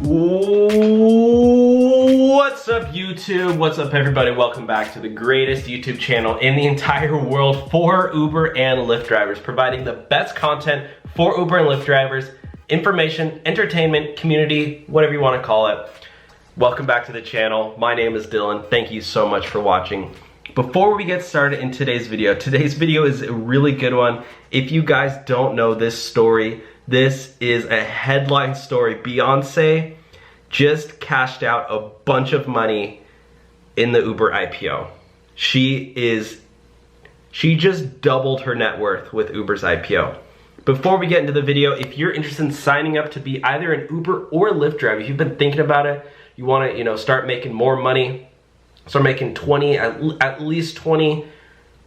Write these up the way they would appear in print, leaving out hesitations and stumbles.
What's up, YouTube? What's up, everybody? Welcome back to the greatest YouTube channel in the entire world for Uber and Lyft drivers, providing the best content for Uber and Lyft drivers, information, entertainment, community, whatever you want to call it. Welcome back to the channel. My name is Dylan. Thank you so much for watching. Before we get started in today's video is a really good one. If you guys don't know this story, this is a headline story. Beyoncé just cashed out a bunch of money in the Uber IPO. She just doubled her net worth with Uber's IPO. Before we get into the video, if you're interested in signing up to be either an Uber or Lyft driver, if you've been thinking about it, you want to, start making more money, start making at least $20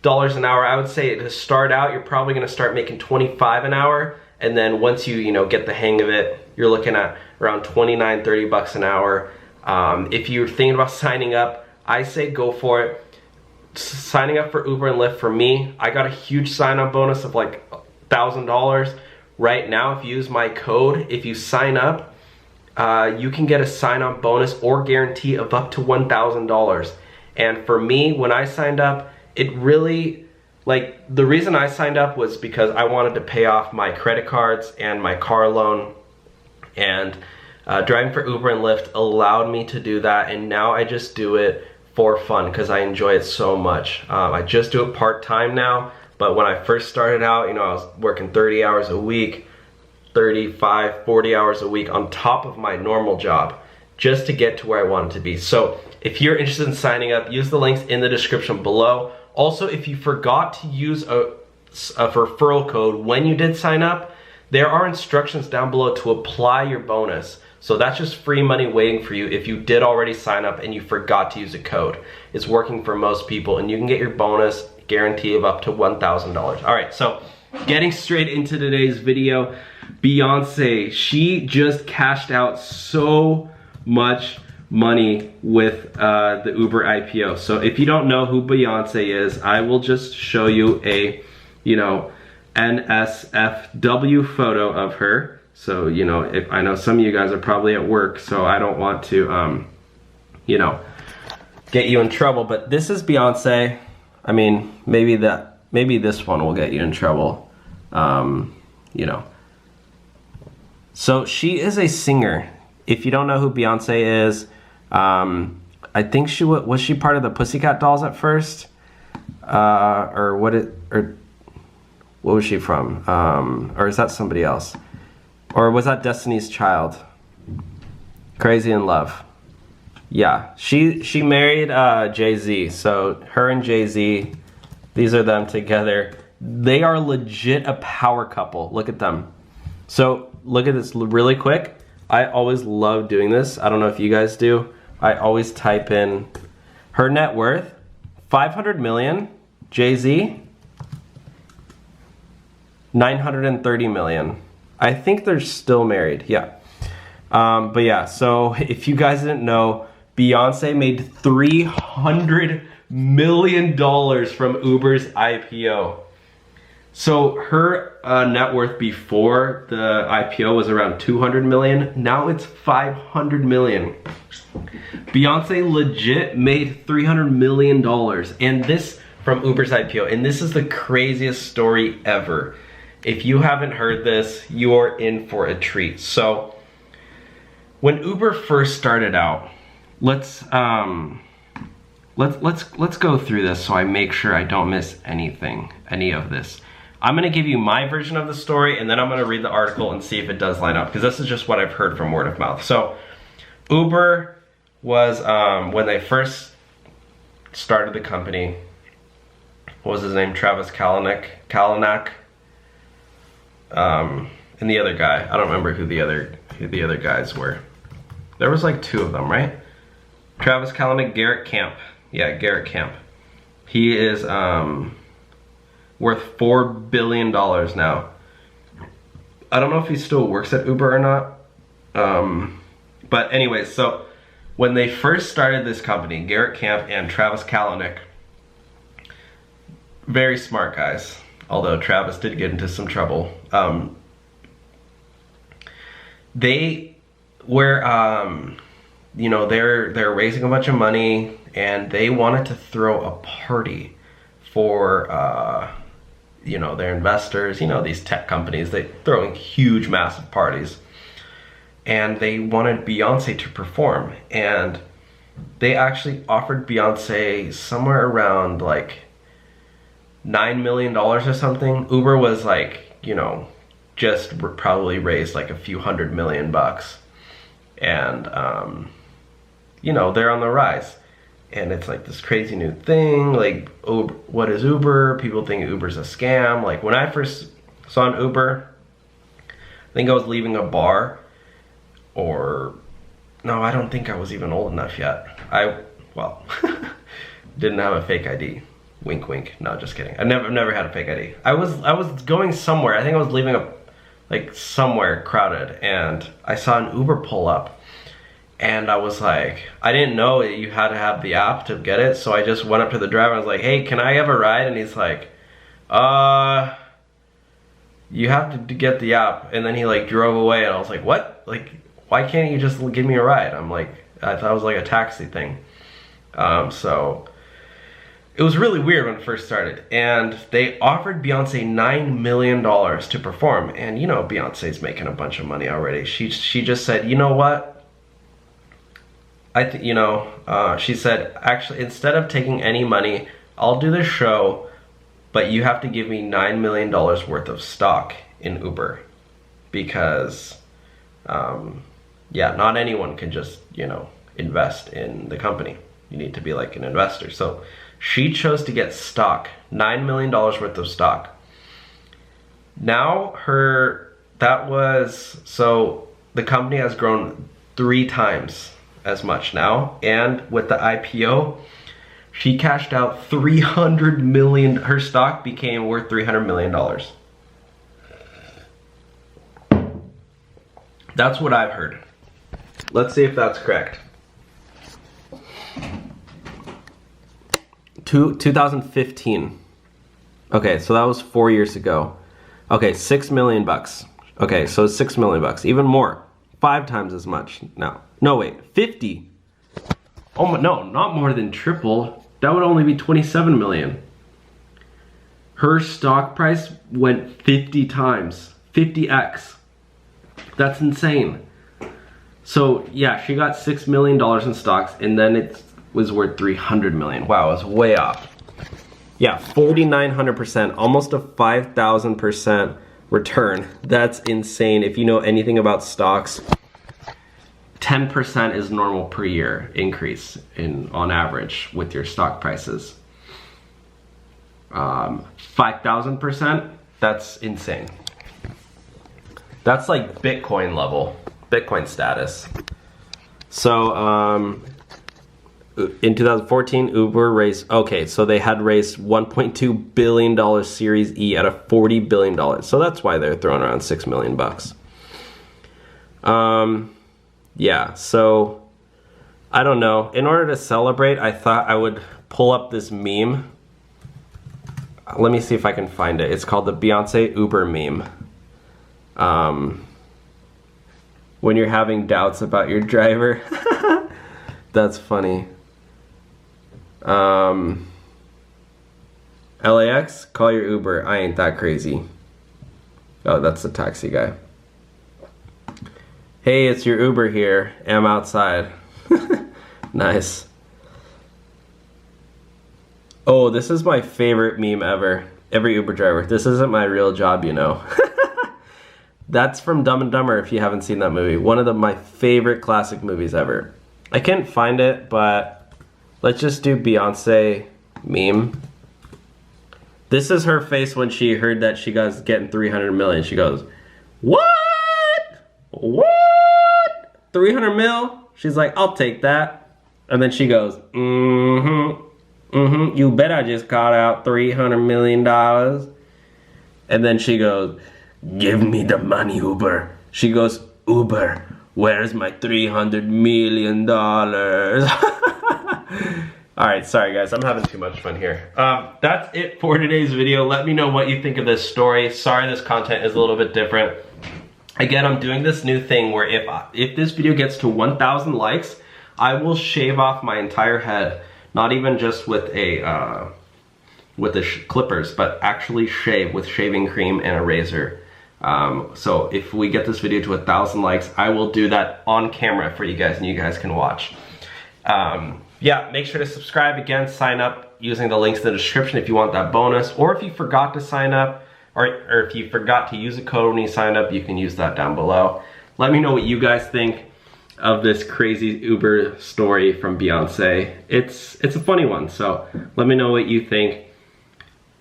an hour. I would say to start out, you're probably going to start making $25 an hour. And then once you get the hang of it, you're looking at around 29, 30 bucks an hour. If you're thinking about signing up, I say go for it. Signing up for Uber and Lyft, for me, I got a huge sign-up bonus of like $1,000. Right now, if you use my code, if you sign up, you can get a sign-up bonus or guarantee of up to $1,000. And for me, when I signed up, it really, the reason I signed up was because I wanted to pay off my credit cards and my car loan, and driving for Uber and Lyft allowed me to do that, and now I just do it for fun because I enjoy it so much. I just do it part-time now, but when I first started out, I was working 30 hours a week, 35, 40 hours a week on top of my normal job just to get to where I wanted to be. So if you're interested in signing up, use the links in the description below. Also, if you forgot to use a referral code when you did sign up, there are instructions down below to apply your bonus. So that's just free money waiting for you if you did already sign up and you forgot to use a code. It's working for most people, and you can get your bonus guarantee of up to $1,000. All right, so getting straight into today's video, Beyoncé, she just cashed out so much money with the Uber IPO. So if you don't know who Beyoncé is, I will just show you a, NSFW photo of her. So, if I know some of you guys are probably at work, so I don't want to, get you in trouble, but this is Beyoncé. I mean, maybe this one will get you in trouble, So she is a singer. If you don't know who Beyoncé is, I think was she part of the Pussycat Dolls at first, or what was she from? Or is that somebody else? Or was that Destiny's Child? Crazy in Love. Yeah, she married Jay-Z. So her and Jay-Z, these are them together. They are legit a power couple. Look at them. So look at this really quick. I always love doing this. I don't know if you guys do. I always type in her net worth, 500 million, Jay-Z, 930 million. I think they're still married, yeah. But yeah, so if you guys didn't know, Beyoncé made $300 million from Uber's IPO. So her net worth before the IPO was around 200 million. Now it's 500 million. Beyoncé legit made $300 million, and this from Uber's IPO. And this is the craziest story ever. If you haven't heard this, you're in for a treat. So when Uber first started out, let's go through this so I make sure I don't miss any of this. I'm gonna give you my version of the story, and then I'm gonna read the article and see if it does line up, because this is just what I've heard from word of mouth. So Uber was, when they first started the company, what was his name? Travis Kalanick, and the other guy. I don't remember who the other guys were. There was like two of them, right? Travis Kalanick, Garrett Camp. Yeah, Garrett Camp. He is worth $4 billion now. I don't know if he still works at Uber or not. But anyways, so when they first started this company, Garrett Camp and Travis Kalanick, very smart guys, although Travis did get into some trouble. They where you know, they're raising a bunch of money and they wanted to throw a party for you know, their investors. You know, these tech companies, they throwing huge massive parties, and they wanted Beyoncé to perform, and they actually offered Beyoncé somewhere around like $9 million or something. Uber was like, you know, just probably raised like a few $100 million bucks. And, you know, they're on the rise. And it's like this crazy new thing. Like, Uber, what is Uber? People think Uber's a scam. Like, when I first saw an Uber, I think I was leaving a bar, or no, I don't think I was even old enough yet. Well, didn't have a fake ID. Wink, wink. No, just kidding. I've never had a fake ID. I was going somewhere. I think I was leaving like somewhere crowded, and I saw an Uber pull up, and I was like, I didn't know that you had to have the app to get it, so I just went up to the driver. I was like, hey, can I have a ride? And he's like, you have to get the app. And then he like drove away, and I was like, what? Like, why can't you just give me a ride? I'm like, I thought it was like a taxi thing. So it was really weird when it first started, and they offered Beyoncé $9 million to perform. And you know, Beyonce's making a bunch of money already. She just said, you know what? She said, actually, instead of taking any money, I'll do the show, but you have to give me $9 million worth of stock in Uber, because, yeah, not anyone can just, you know, invest in the company. You need to be like an investor. So she chose to get stock, $9 million worth of stock. Now so the company has grown 3 times as much now, and with the IPO, she cashed out $300 million. Her stock became worth $300 million. That's what I've heard. Let's see if that's correct. 2015. Okay, so that was 4 years ago. Okay, $6 million bucks. Okay, so it's $6 million bucks, even more. 5 times as much now. No, wait, 50. Oh, no, not more than triple. That would only be 27 million. Her stock price went 50 times, 50x. That's insane. So yeah, she got $6 million in stocks, and then it was worth 300 million. Wow, it was way off. Yeah, 4,900%, almost a 5,000% return. That's insane. If you know anything about stocks, 10% is normal per year increase on average with your stock prices. 5,000%, that's insane. That's like Bitcoin level, Bitcoin status. So in 2014, Uber raised, okay, so they had raised $1.2 billion Series E out of $40 billion. So that's why they're throwing around $6 million bucks. Yeah, so I don't know. In order to celebrate, I thought I would pull up this meme. Let me see if I can find it. It's called the Beyoncé Uber meme. When you're having doubts about your driver. That's funny. LAX, call your Uber. I ain't that crazy. Oh, that's the taxi guy. Hey, it's your Uber here. I'm outside. Nice. Oh, this is my favorite meme ever. Every Uber driver. This isn't my real job, you know. That's from Dumb and Dumber, if you haven't seen that movie. One of my favorite classic movies ever. I can't find it, but let's just do Beyoncé meme. This is her face when she heard that she was getting 300 million. She goes, what? What? 300 mil? She's like, I'll take that. And then she goes, you bet I just caught out $300 million. And then she goes, give me the money, Uber. She goes, Uber, where's my $300 million? Alright, sorry guys, I'm having too much fun here. That's it for today's video. Let me know what you think of this story. Sorry this content is a little bit different. Again, I'm doing this new thing where if this video gets to 1,000 likes, I will shave off my entire head. Not even just with the clippers, but actually shave with shaving cream and a razor. So if we get this video to 1,000 likes, I will do that on camera for you guys, and you guys can watch. Yeah, make sure to subscribe. Again, sign up using the links in the description if you want that bonus, or if you forgot to sign up, or if you forgot to use a code when you signed up, you can use that down below. Let me know what you guys think of this crazy Uber story from Beyoncé. It's a funny one, so let me know what you think.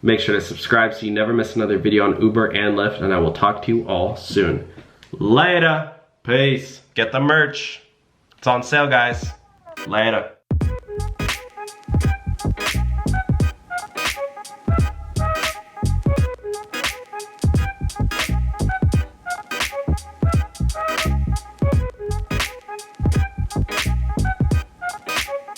Make sure to subscribe so you never miss another video on Uber and Lyft, and I will talk to you all soon. Later. Peace. Get the merch. It's on sale, guys. Later.